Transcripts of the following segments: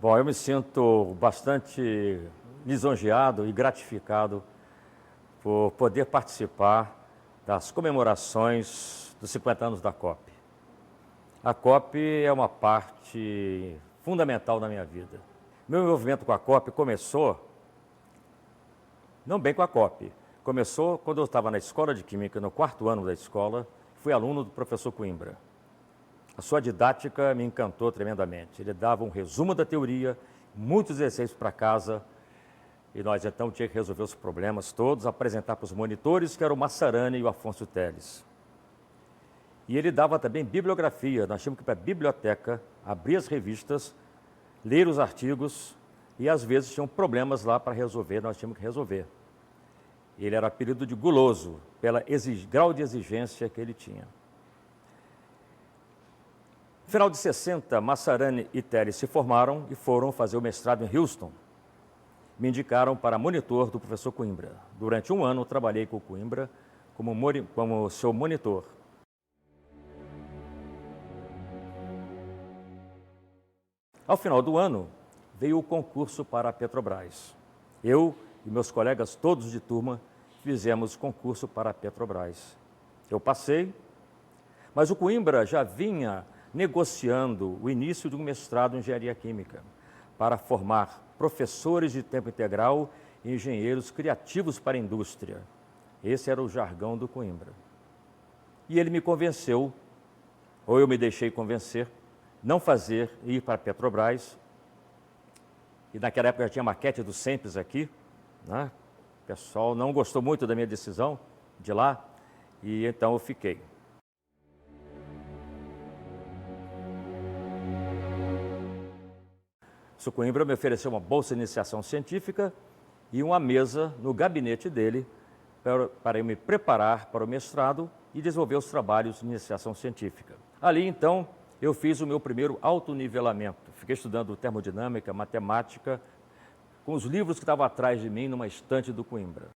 Bom, eu me sinto bastante lisonjeado e gratificado por poder participar das comemorações dos 50 anos da COP. A COP é uma parte fundamental da minha vida. Meu envolvimento com a COP começou, não bem com a COP, começou quando eu estava na escola de Química, no 4º ano da escola, fui aluno do professor Coimbra. A sua didática me encantou tremendamente. Ele dava um resumo da teoria, muitos exercícios para casa, e nós então tínhamos que resolver os problemas todos, apresentar para os monitores, que eram o Massarani e o Afonso Teles. E ele dava também bibliografia, nós tínhamos que ir para a biblioteca, abrir as revistas, ler os artigos, e às vezes tinham problemas lá para resolver, nós tínhamos que resolver. Ele era apelido de guloso, pelo grau de exigência que ele tinha. No final de 60, Massarani e Teles se formaram e foram fazer o mestrado em Houston. Me indicaram para monitor do professor Coimbra. Durante um ano, trabalhei com o Coimbra como seu monitor. Ao final do ano, veio o concurso para a Petrobras. Eu e meus colegas todos de turma fizemos concurso para a Petrobras. Eu passei, mas o Coimbra já vinha negociando o início de um mestrado em engenharia química para formar professores de tempo integral e engenheiros criativos para a indústria. Esse era o jargão do Coimbra. E ele me convenceu, ou eu me deixei convencer, não fazer ir para a Petrobras. E naquela época já tinha maquete do Sempre aqui, né? O pessoal não gostou muito da minha decisão de lá, e então eu fiquei. O Coimbra me ofereceu uma bolsa de iniciação científica e uma mesa no gabinete dele para eu me preparar para o mestrado e desenvolver os trabalhos de iniciação científica. Ali, então, eu fiz o meu primeiro autonivelamento. Fiquei estudando termodinâmica, matemática, com os livros que estavam atrás de mim numa estante do Coimbra.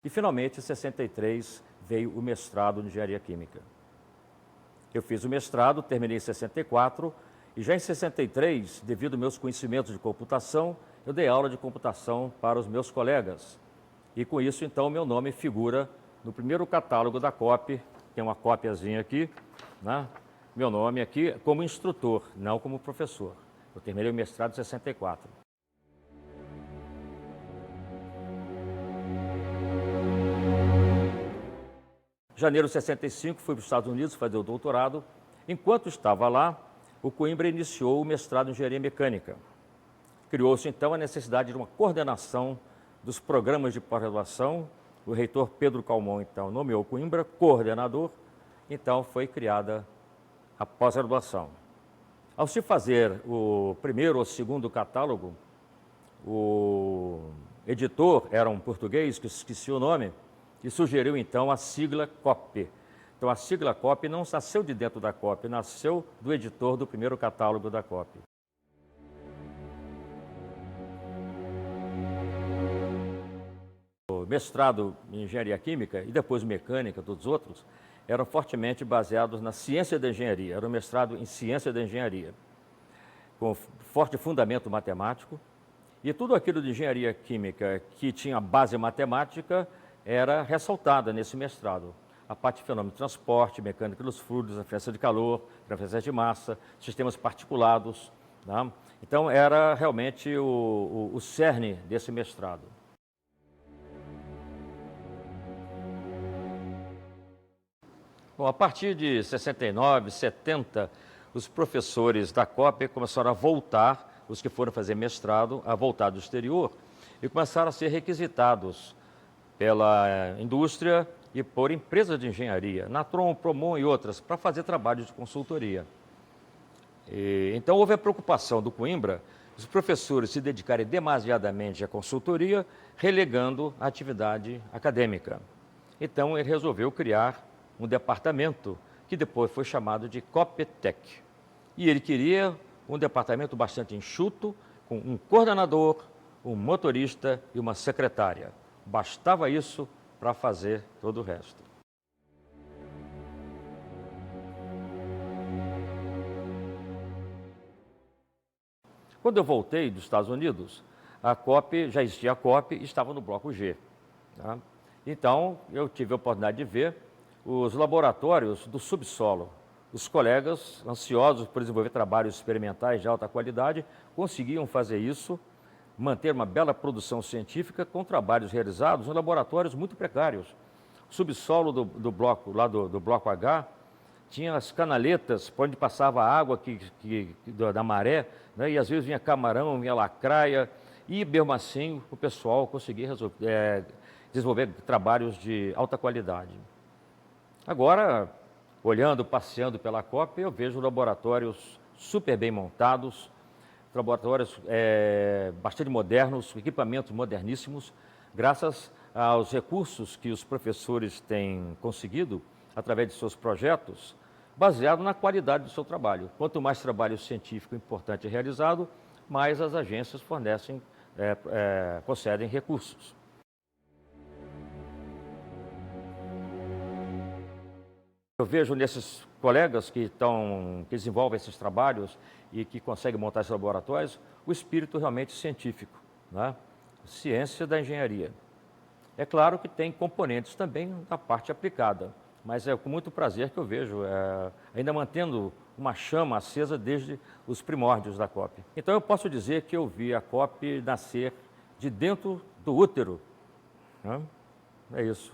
E, finalmente, em 63, veio o mestrado em engenharia química. Eu fiz o mestrado, terminei em 64, e já em 63, devido aos meus conhecimentos de computação, eu dei aula de computação para os meus colegas. E com isso, então, meu nome figura no primeiro catálogo da COP, tem uma cópiazinha aqui, né? Meu nome aqui como instrutor, não como professor. Eu terminei o mestrado em 64. Em janeiro de 65, fui para os Estados Unidos fazer o doutorado. Enquanto estava lá, o Coimbra iniciou o mestrado em engenharia mecânica. Criou-se, então, a necessidade de uma coordenação dos programas de pós-graduação. O reitor Pedro Calmon, então, nomeou Coimbra coordenador. Então, foi criada a pós-graduação. Ao se fazer o primeiro ou segundo catálogo, o editor era um português, que esqueci o nome, e sugeriu, então, a sigla COP. Então, a sigla COP não nasceu de dentro da COP, nasceu do editor do primeiro catálogo da COP. O mestrado em engenharia química e depois mecânica, todos os outros, eram fortemente baseados na ciência da engenharia. Era um mestrado em ciência da engenharia, com forte fundamento matemático. E tudo aquilo de engenharia química que tinha base matemática era ressaltada nesse mestrado. A parte de fenômeno de transporte, mecânica dos fluidos, transferência de calor, transferência de massa, sistemas particulados, né? Então, era realmente o cerne desse mestrado. Bom, a partir de 69, 70, os professores da COP começaram a voltar, os que foram fazer mestrado, a voltar do exterior, e começaram a ser requisitados pela indústria e por empresas de engenharia, Natron, Promon e outras, para fazer trabalho de consultoria. Então, houve a preocupação do Coimbra, os professores se dedicarem demasiadamente à consultoria, relegando a atividade acadêmica. Então, ele resolveu criar um departamento que depois foi chamado de COPTEC. E ele queria um departamento bastante enxuto, com um coordenador, um motorista e uma secretária. Bastava isso para fazer todo o resto. Quando eu voltei dos Estados Unidos, a COP, já existia a COP e estava no bloco G. Tá? Então, eu tive a oportunidade de ver os laboratórios do subsolo. Os colegas, ansiosos por desenvolver trabalhos experimentais de alta qualidade, conseguiam fazer isso, manter uma bela produção científica com trabalhos realizados em laboratórios muito precários. O subsolo do bloco, lá do bloco H, tinha as canaletas por onde passava a água da maré, né? E às vezes vinha camarão, vinha lacraia, e mesmo assim o pessoal conseguia desenvolver trabalhos de alta qualidade. Agora, olhando, passeando pela COP, eu vejo laboratórios super bem montados, laboratórios bastante modernos, equipamentos moderníssimos, graças aos recursos que os professores têm conseguido através de seus projetos, baseado na qualidade do seu trabalho. Quanto mais trabalho científico importante é realizado, mais as agências concedem recursos. Eu vejo nesses colegas que desenvolvem esses trabalhos e que conseguem montar esses laboratórios, o espírito realmente científico, né? Ciência da engenharia. É claro que tem componentes também da parte aplicada, mas é com muito prazer que eu vejo, ainda mantendo uma chama acesa desde os primórdios da COP. Então eu posso dizer que eu vi a COP nascer de dentro do útero, né? É isso.